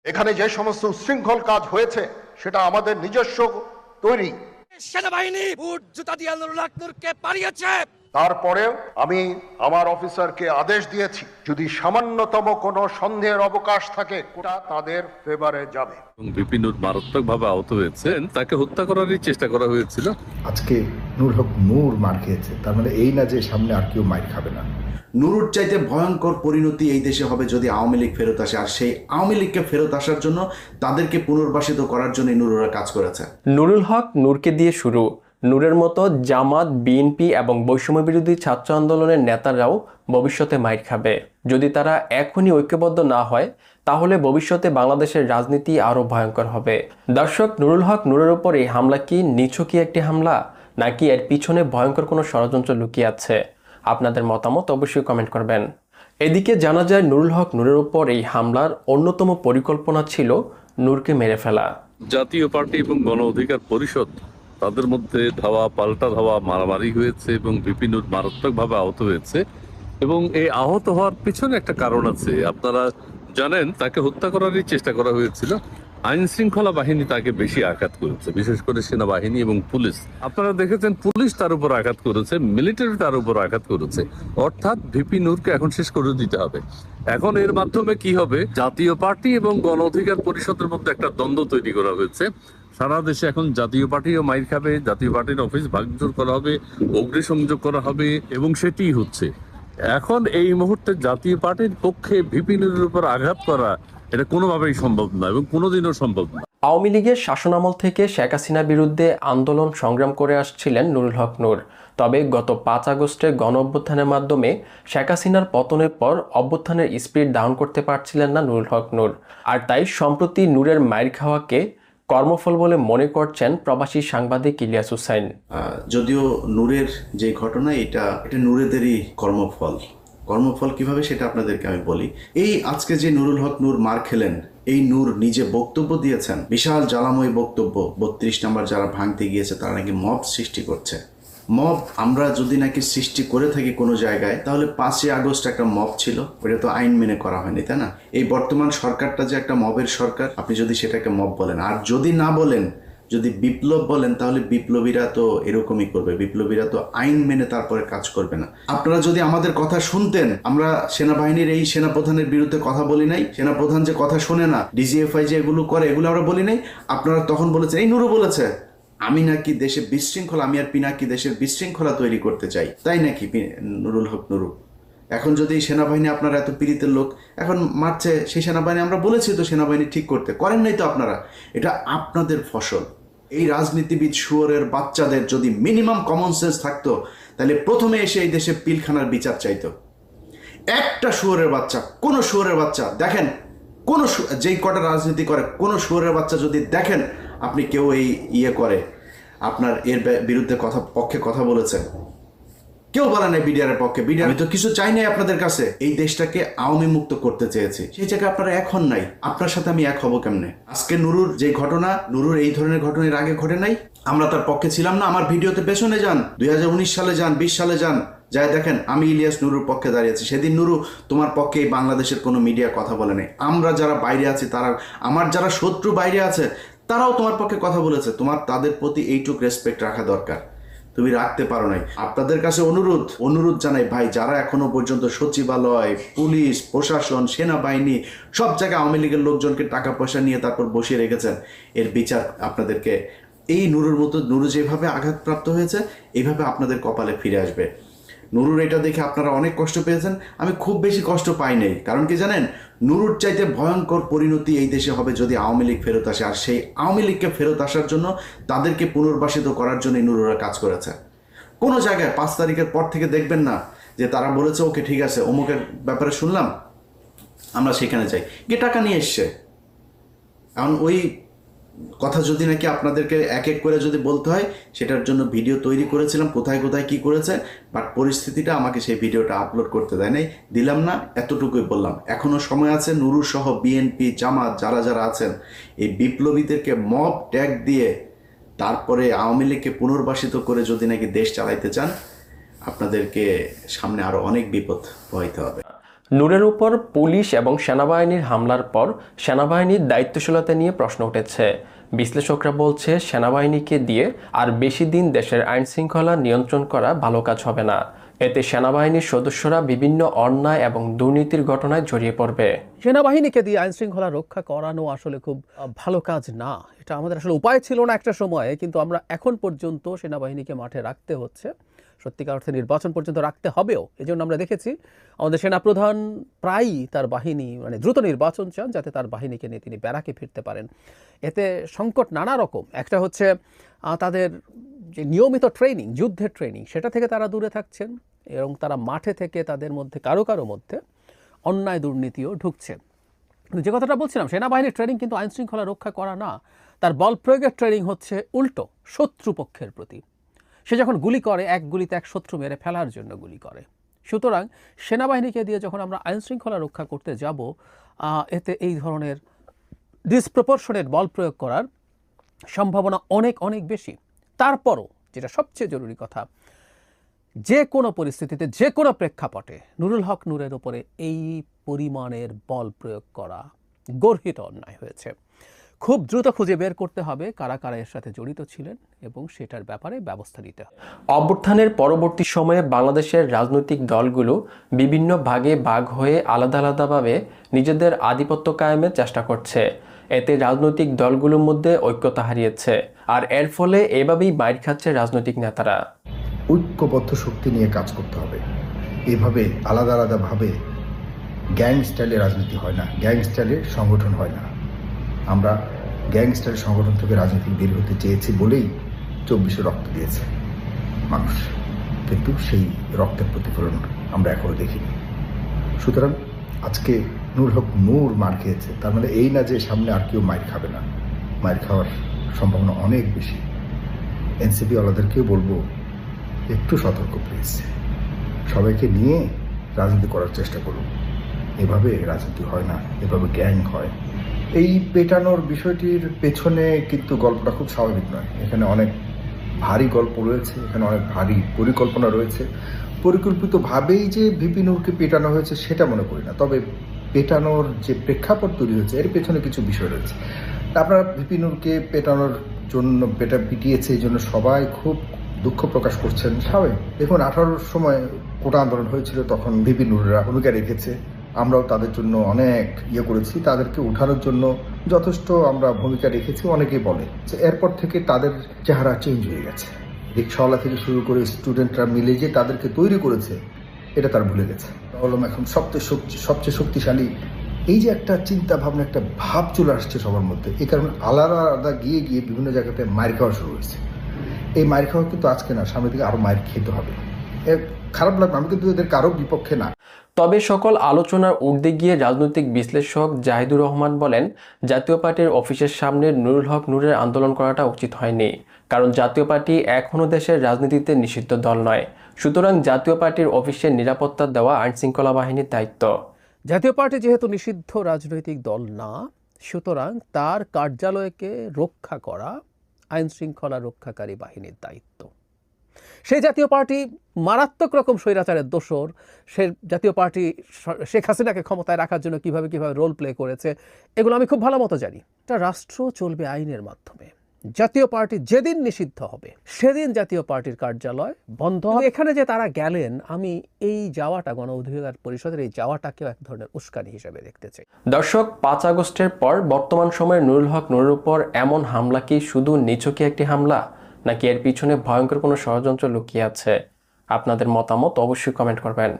এখানে যে সমস্ত উচ্ছৃঙ্খল কাজ হয়েছে সেটা আমাদের নিজস্ব তৈরি। সেনাবাহিনী বুট জুতা দিয়ে নুরুলকে পালিয়েছে। তারপরেও আমি আমার অফিসারকে আদেশ দিয়েছি, যদি সামান্যতম কোনো সন্দেহের অবকাশ থাকে ওটা তাদের ফেভারে যাবে। বিপিন মারাত্মকভাবে আহত হয়েছেন, তাকে হত্যা করারই চেষ্টা করা হয়েছিল। আজকে নূর হক নূর মার খেয়েছে, তার মানে এই না যে সামনে আর কেউ মার খাবে না। নুরুর চাইতে ভয়ঙ্কর পরিণতি এই দেশে হবে যদি আওয়ামী লীগ ফেরত আসে, আর সেই আওয়ামী লীগকে ফেরত আসার জন্য তাদেরকে পুনর্বাসিত করার জন্য নুরুরা কাজ করেছে। নুরুল হক নূরকে দিয়ে শুরু, নূরের মতো জামাত, বিএনপি এবং বৈষম্য বিরোধী ছাত্র আন্দোলনের নেতারাও ভবিষ্যতে মাইর খাবে। যদি তারা এখনই ঐক্যবদ্ধ না হয় তাহলে ভবিষ্যতে বাংলাদেশের রাজনীতি আরও ভয়ঙ্কর হবে। দর্শক, নুরুল হক নূরের উপর এই হামলা কি নিছকই একটি হামলা, নাকি এর পিছনে ভয়ঙ্কর কোনো ষড়যন্ত্র লুকিয়ে আছে? আপনাদের মতামত অবশ্যই কমেন্ট করবেন। এদিকে জানা যায় নুরুল হক নূরের উপর এই হামলার অন্যতম পরিকল্পনা ছিল নূরকে মেরে ফেলা। জাতীয় পার্টি এবং গণ অধিকার পরিষদ তাদের মধ্যে ধাওয়া পাল্টা ধাওয়া মারামারি হয়েছে এবং বিপিন মারাত্মকভাবে আহত হয়েছে। এবং এই আহত হওয়ার পিছনে একটা কারণ আছে। আপনারা জানেন, তাকে হত্যা করারই চেষ্টা করা হয়েছিল। আইন শৃঙ্খলা বাহিনী তাকে বেশি আঘাত করেছে, বিশেষ করে সেনাবাহিনী এবং পুলিশ। আপনারা দেখেছেন পুলিশ তার উপর আঘাত করেছে, মিলিটারি তার উপর আঘাত করেছে। অর্থাৎ ভিপি নূরকে এখন শেষ করে দিতে হবে। এখন এর মাধ্যমে কি হবে, জাতীয় পার্টি এবং গণ অধিকার পরিষদের মধ্যে একটা দ্বন্দ্ব তৈরি করা হয়েছে। সারা দেশে এখন জাতীয় পার্টিও মাইর খাবে, জাতীয় পার্টির অফিস ভাঙচুর করা হবে, অগ্নিসংযোগ করা হবে, এবং সেটিই হচ্ছে। এখন এই মুহূর্তে জাতীয় পার্টির পক্ষে ভিপি নূরের উপর আঘাত করা এটা কোনোভাবেই সম্ভব না এবং কোনোদিনও সম্ভব না। আওয়ামী লীগের শাসনামল থেকে শেখ হাসিনার বিরুদ্ধে আন্দোলন সংগ্রাম করে আসছিলেন নুরুল হক নূর। তবে গত 5 আগস্টের গণ অভ্যুত্থানের মাধ্যমে শেখ হাসিনার পতনের পর অভ্যুত্থানের স্পিড ডাউন করতে পারছিলেন না নুরুল হক নূর। আর তাই সম্প্রতি নূরের মাইর খাওয়াকে কর্মফল বলে মনে করছেন প্রবাসী সাংবাদিক ইলিয়াস হুসাইন। যদিও নূরের যে ঘটনা, এটা নূরেদেরই কর্মফল। কর্মফল কিভাবে সেটা আপনাদেরকে আমি বলি। এই আজকে যে নুরুল হক নূর মার খেলেন, এই নূর নিজে বক্তব্য দিয়েছেন, বিশাল জ্বালাময় বক্তব্য। 32 নম্বর যারা ভাঙতে গিয়েছে তারা নাকি মব সৃষ্টি করছে। মব আমরা যদি নাকি সৃষ্টি করে থাকি কোনো জায়গায়, তাহলে 5ই আগস্ট একটা মব ছিল, ওটা তো আইন মেনে করা হয়নি, তাই না? এই বর্তমান সরকারটা যে একটা মবের সরকার, আপনি যদি সেটাকে মব বলেন, আর যদি না বলেন, যদি বিপ্লব বলেন, তাহলে বিপ্লবীরা তো এরকমই করবে। বিপ্লবীরা তো আইন মেনে তারপরে কাজ করবে না। আপনারা যদি আমাদের কথা শুনতেন, আমরা সেনাবাহিনীর এই সেনাপ্রধানের বিরুদ্ধে কথা বলি নাই, সেনাপ্রধান যে কথা শোনে না, ডিজিএফআই যে এগুলো করে, এগুলো আমরা বলি নাই। আপনারা তখন বলেছেন, এই নুরু বলেছে আমি নাকি দেশে বিশৃঙ্খলা, আমি আর পিনাকি দেশের বিশৃঙ্খলা তৈরি করতে চাই, তাই নাকি নুরুল হক নুরু? এখন যদি সেনাবাহিনী, আপনারা এত পীড়িতের লোক এখন মারছে, সেই সেনাবাহিনী আমরা বলেছি তো সেনাবাহিনী ঠিক করতে, করেন নাই তো আপনারা। এটা আপনাদের ফসল। এই রাজনীতিবিদ শুয়োরের বাচ্চাদের যদি মিনিমাম কমন সেন্স থাকতো, তাহলে প্রথমে এসে এই দেশে পিলখানার বিচার চাইতো। একটা শুয়োরের বাচ্চা, কোনো শুয়োরের বাচ্চা দেখেন, কোনো যেই কটা রাজনীতি করে, কোনো শুয়োরের বাচ্চা যদি দেখেন আপনি কেউ এই করে আপনার এর বিরুদ্ধে পক্ষে কথা বলেছেন, কেউ বলে নাই বিডিআরের পক্ষে। বিডিআর তো কিছু চাই নাই আপনাদের কাছে, এই দেশটাকে আওয়ামী মুক্ত করতে চেয়েছে, সেই জায়গায় আপনারা এখন নাই। আপনার সাথে আমি এক হব কেমনে? আজকে নুরুর যে ঘটনা, নুরুর এই ধরনের ঘটনা এর আগে ঘটে নাই, আমরা তার পক্ষে ছিলাম না। আমার ভিডিওতে পেছনে যান, 2019 সালে যান, 20 সালে যান, যাই দেখেন আমি ইলিয়াস নুরুর পক্ষে দাঁড়িয়েছি। সেদিন নুরু তোমার পক্ষে এই বাংলাদেশের কোনো মিডিয়া কথা বলে নাই। আমরা যারা বাইরে আছি, তারা, আমার যারা শত্রু বাইরে আছে, তারাও তোমার পক্ষে কথা বলেছে। তোমার তাদের প্রতি এইটুক রেসপেক্ট রাখা দরকার, তুমি রাখতে পারো নাই। আপনাদের কাছে অনুরোধ জানাই ভাই, যারা এখনো পর্যন্ত সচিবালয়, পুলিশ, প্রশাসন, সেনাবাহিনী সব জায়গায় আওয়ামী লীগের লোকজনকে টাকা পয়সা নিয়ে তারপর বসিয়ে রেখেছেন, এর বিচার আপনাদেরকে, এই নুরুর মতো, নুরু যেভাবে আঘাতপ্রাপ্ত হয়েছে এইভাবে আপনাদের কপালে ফিরে আসবে। নুরুর এটা দেখে আপনারা অনেক কষ্ট পেয়েছেন, আমি খুব বেশি কষ্ট পাই নাই। কারণ কি জানেন, নুরুর চাইতে ভয়ঙ্কর পরিণতি এই দেশে হবে যদি আওয়ামী লীগ ফেরত আসে, আর সেই আওয়ামী লীগকে ফেরত আসার জন্য তাদেরকে পুনর্বাসিত করার জন্য নুরুরা কাজ করেছে। কোনো জায়গায় 5 তারিখের পর থেকে দেখবেন না যে তারা বলেছে ওকে ঠিক আছে, অমুকের ব্যাপারে শুনলাম, আমরা সেখানে যাই, গিয়ে টাকা নিয়ে এসছে। এখন ওই কথা যদি নাকি আপনাদেরকে এক এক করে যদি বলতে হয়, সেটার জন্য ভিডিও তৈরি করেছিলাম, কোথায় কোথায় কি করেছে, বাট পরিস্থিতিটা আমাকে সেই ভিডিওটা আপলোড করতে দেয় নাই, দিলাম না, এতটুকুই বললাম। এখনো সময় আছে, নুরু সহ বিএনপি, জামাত যারা যারা আছেন, এই বিপ্লবীদেরকে মব ট্যাগ দিয়ে তারপরে আওয়ামী লীগকে পুনর্বাসিত করে যদি নাকি দেশ চালাইতে চান, আপনাদেরকে সামনে আরো অনেক বিপদ পোহাইতে হবে। নূরের উপর পুলিশ এবং সেনাবাহিনীর হামলার পর সেনাবাহিনীর দায়িত্বশীলতা নিয়ে প্রশ্ন উঠেছে। বিশ্লেষকরা বলছে সেনাবাহিনীকে দিয়ে আর বেশি দিন দেশের আইন শৃঙ্খলা নিয়ন্ত্রণ করা ভালো কাজ হবে না। এতে সেনাবাহিনীর সদস্যরা বিভিন্ন অন্যায় এবং দুর্নীতির ঘটনায় জড়িয়ে পড়বে। সেনাবাহিনীকে দিয়ে আইন শৃঙ্খলা রক্ষা করানো আসলে খুব ভালো কাজ না। এটা আমাদের আসলে উপায় ছিল না একটা সময়ে, কিন্তু আমরা এখন পর্যন্ত সেনাবাহিনীকে মাঠে রাখতে হচ্ছে, সত্যিকার অর্থে নির্বাচন পর্যন্ত রাখতে হবেও। এজন্য আমরা দেখেছি আমাদের সেনাপ্রধান প্রায়ই তার বাহিনী দ্রুত নির্বাচন চান, যাতে তার বাহিনীকে নিয়ে তিনি ব্যারাকে ফিরতে পারেন। এতে সংকট নানা রকম। একটা হচ্ছে তাদের যে নিয়মিত ট্রেনিং, যুদ্ধের ট্রেনিং, সেটা থেকে তারা দূরে থাকছেন, এবং তারা মাঠে থেকে তাদের মধ্যে কারো মধ্যে অন্যায় দুর্নীতিও ঢুকছে। যে কথাটা বলছিলাম, সেনাবাহিনীর ট্রেনিং কিন্তু আইন শৃঙ্খলা রক্ষা করা না, তার বল প্রয়োগের ট্রেনিং হচ্ছে উল্টো, শত্রুপক্ষের প্রতি। সে যখন গুলি করে, এক গুলিতে এক শত্রু মেরে ফেলার জন্য গুলি করে। সুতরাং সেনাবাহিনীকে দিয়ে যখন আমরা আইন শৃঙ্খলা রক্ষা করতে যাব, এতে এই ধরনের ডিসপ্রপোর্শনেট বল প্রয়োগ করার সম্ভাবনা অনেক অনেক বেশি। তারপরও যেটা সবচেয়ে জরুরি কথা, যে কোনো পরিস্থিতিতে, যে কোনো প্রেক্ষাপটে নুরুল হক নূরের উপরে এই পরিমাণের বল প্রয়োগ করা গর্হিত অন্যায় হয়েছে। খুব দ্রুত খুঁজে বের করতে হবে কারা কারা এর সাথে জড়িত ছিলেন এবং সেটার ব্যাপারে ব্যবস্থা নিতে হবে। অভ্যুত্থানের পরবর্তী সময়ে বাংলাদেশের রাজনৈতিক দলগুলো বিভিন্ন ভাগে ভাগ হয়ে আলাদা আলাদাভাবে নিজেদের আধিপত্য কায়েমের চেষ্টা করছে। এতে রাজনৈতিক দলগুলোর মধ্যে ঐক্যতা হারিয়েছে, আর এর ফলে এভাবেই মাইর খাচ্ছে রাজনৈতিক নেতারা। ঐক্যবদ্ধ শক্তি নিয়ে কাজ করতে হবে। এভাবে আলাদা আলাদাভাবে গ্যাং স্টাইলে রাজনীতি হয় না, গ্যাং স্টাইলে সংগঠন হয় না। আমরা গ্যাং স্টাইলের সংগঠন থেকে রাজনীতি বের হতে চেয়েছি বলেই 24-এ রক্ত দিয়েছে মানুষ, কিন্তু সেই রক্তের প্রতিফলন আমরা এখনো দেখিনি। সুতরাং আজকে নুরুল হক নূর মার খেয়েছে, তার মানে এই না যে সামনে আর কেউ মাইর খাবে না। মাইর খাওয়ার সম্ভাবনা অনেক বেশি। এনসিপি ওয়ালাদেরকেও বলবো, একটু সতর্ক প্লিজ, সবাইকে নিয়ে রাজনীতি করার চেষ্টা করুন। এভাবে রাজনীতি হয় না, এভাবে গ্যাং হয়। এই পেটানোর বিষয়টির পেছনে কিন্তু গল্পটা খুব স্বাভাবিক নয়। এখানে অনেক ভারী গল্প রয়েছে, এখানে অনেক ভারী পরিকল্পনা রয়েছে। পরিকল্পিতভাবেই যে ভিপি নূরকে পেটানো হয়েছে সেটা মনে করি না, তবে পেটানোর যে প্রেক্ষাপট তৈরি হয়েছে এর পেছনে কিছু বিষয় রয়েছে। আপনারা ভিপি নূরকে পেটানোর জন্য পিটিয়েছে, এই জন্য সবাই খুব দুঃখ প্রকাশ করছেন, স্বাভাবিক। দেখুন, 18-র সময় কোটা আন্দোলন হয়েছিল, তখন ভিপি নূররা ভূমিকা রেখেছে। আমরাও তাদের জন্য অনেক করেছি, তাদেরকে উঠানোর জন্য যথেষ্ট আমরা ভূমিকা রেখেছি। অনেকেই বলে যে এরপর থেকে তাদের চেহারা চেঞ্জ হয়ে গেছে। রিক্সাওয়ালা থেকে শুরু করে স্টুডেন্টরা মিলে যে তাদেরকে তৈরি করেছে, এটা তারা ভুলে গেছে। বললাম এখন সবচেয়ে শক্তিশালী এই যে একটা চিন্তা ভাবনা, একটা ভাব চলে আসছে সবার মধ্যে। এই কারণে আলাদা আলাদা গিয়ে বিভিন্ন জায়গাতে মাইর খাওয়া শুরু হয়েছে। এই মাইর খাওয়া কিন্তু আজকে না, সামনে থেকে আরো মাইর খেতে হবে। খারাপ লাগবে, আমি কিন্তু এদের কারো বিপক্ষে না। তবে সকল আলোচনার ঊর্ধ্বে গিয়ে রাজনৈতিক বিশ্লেষক জাহিদুর রহমান বলেন, জাতীয় পার্টির অফিসের সামনে নুরুল হক নূরের আন্দোলন করাটা উচিত হয়নি, কারণ জাতীয় পার্টি এখনও দেশের রাজনীতিতে নিষিদ্ধ দল নয়। সুতরাং জাতীয় পার্টির অফিসের নিরাপত্তা দেওয়া আইনশৃঙ্খলা বাহিনীর দায়িত্ব। জাতীয় পার্টি যেহেতু নিষিদ্ধ রাজনৈতিক দল না, সুতরাং তার কার্যালয়কে রক্ষা করা আইন শৃঙ্খলা রক্ষাকারী বাহিনীর দায়িত্ব। সেই জাতীয় পার্টি মারাত্মক রকম স্বৈরাচারের দোসর। সে জাতীয় পার্টি শেখ হাসিনাকে ক্ষমতায় রাখার জন্য কিভাবে রোল প্লে করেছে, এগুলো আমি খুব ভালো মতো জানি। একটা রাষ্ট্র চলবে আইনের মাধ্যমে। জাতীয় পার্টি যেদিন নিষিদ্ধ হবে সেদিন জাতীয় পার্টির কার্যালয় বন্ধ হবে। এখানে যে তারা গেলেন, আমি এই যাওয়াটা, গণ অধিকার পরিষদের এই যাওয়াটাকেও এক ধরনের উস্কানি হিসেবে দেখতে চাই। দর্শক, 5 আগস্টের পর বর্তমান সময়ে নুরুল হক নূরের উপর এমন হামলা কি শুধু নিছকই একটি হামলা, নাকি এর পিছনে ভয়ঙ্কর কোনো ষড়যন্ত্র লুকিয়ে আছে? আপনাদের মতামত অবশ্যই কমেন্ট করবেন।